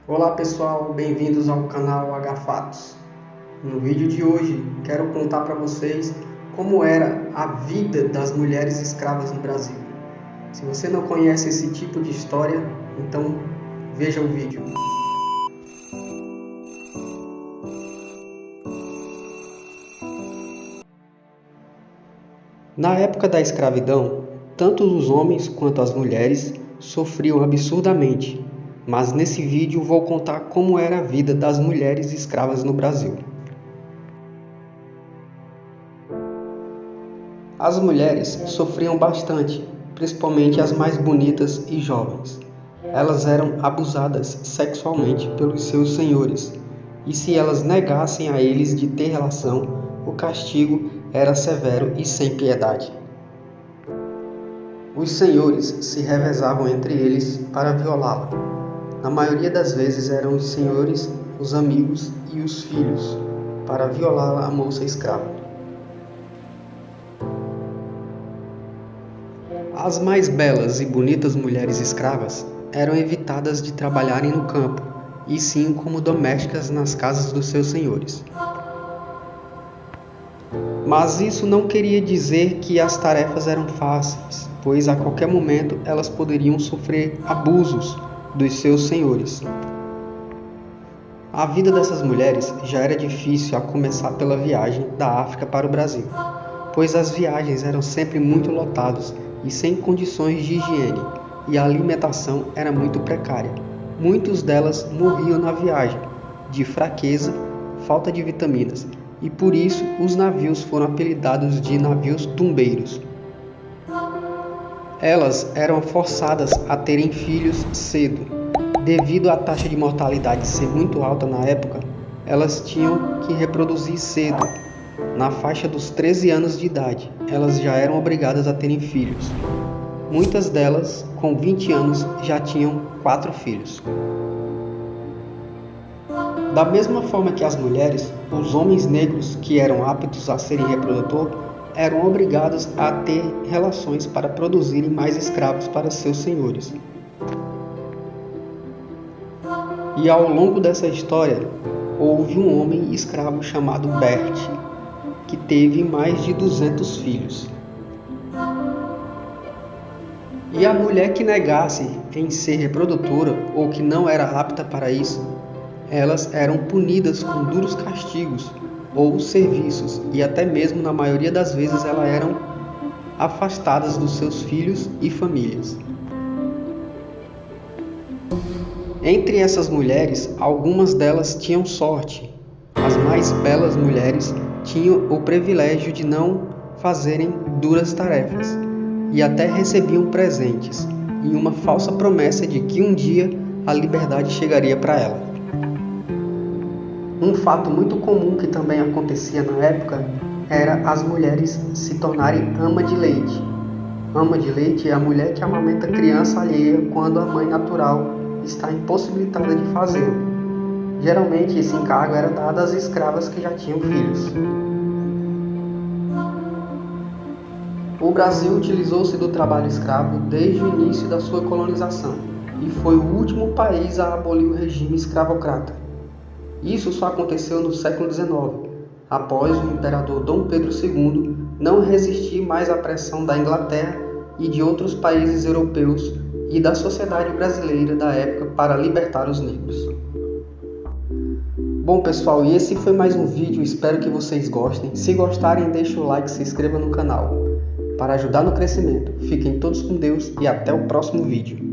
Olá pessoal, bem-vindos ao canal H Fatos. No vídeo de hoje quero contar para vocês como era a vida das mulheres escravas no Brasil. Se você não conhece esse tipo de história, então veja o vídeo. Na época da escravidão, tanto os homens quanto as mulheres sofriam absurdamente, mas nesse vídeo vou contar como era a vida das mulheres escravas no Brasil. As mulheres sofriam bastante, principalmente as mais bonitas e jovens. Elas eram abusadas sexualmente pelos seus senhores, e se elas negassem a eles de ter relação, o castigo era severo e sem piedade. Os senhores se revezavam entre eles para violá-la. Na maioria das vezes eram os senhores, os amigos e os filhos para violar a moça escrava. As mais belas e bonitas mulheres escravas eram evitadas de trabalharem no campo, e sim como domésticas nas casas dos seus senhores. Mas isso não queria dizer que as tarefas eram fáceis, pois a qualquer momento elas poderiam sofrer abusos dos seus senhores. A vida dessas mulheres já era difícil a começar pela viagem da África para o Brasil, pois as viagens eram sempre muito lotadas e sem condições de higiene, e a alimentação era muito precária. Muitas delas morriam na viagem, de fraqueza, falta de vitaminas, e por isso os navios foram apelidados de navios tumbeiros. Elas eram forçadas a terem filhos cedo. Devido à taxa de mortalidade ser muito alta na época, elas tinham que reproduzir cedo. Na faixa dos 13 anos de idade, elas já eram obrigadas a terem filhos. Muitas delas, com 20 anos, já tinham 4 filhos. Da mesma forma que as mulheres, os homens negros que eram aptos a serem reprodutor eram obrigados a ter relações para produzirem mais escravos para seus senhores. E ao longo dessa história, houve um homem escravo chamado Bert, que teve mais de 200 filhos. E a mulher que negasse em ser reprodutora ou que não era apta para isso, elas eram punidas com duros castigos ou serviços, e até mesmo na maioria das vezes elas eram afastadas dos seus filhos e famílias. Entre essas mulheres, algumas delas tinham sorte. As mais belas mulheres tinham o privilégio de não fazerem duras tarefas e até recebiam presentes, em uma falsa promessa de que um dia a liberdade chegaria para ela. Um fato muito comum que também acontecia na época era as mulheres se tornarem ama de leite. Ama de leite é a mulher que amamenta criança alheia quando a mãe natural está impossibilitada de fazê-lo. Geralmente esse encargo era dado às escravas que já tinham filhos. O Brasil utilizou-se do trabalho escravo desde o início da sua colonização e foi o último país a abolir o regime escravocrata. Isso só aconteceu no século XIX, após o imperador Dom Pedro II não resistir mais à pressão da Inglaterra e de outros países europeus e da sociedade brasileira da época para libertar os negros. Bom pessoal, e esse foi mais um vídeo, espero que vocês gostem. Se gostarem, deixe o like e se inscreva no canal para ajudar no crescimento. Fiquem todos com Deus e até o próximo vídeo.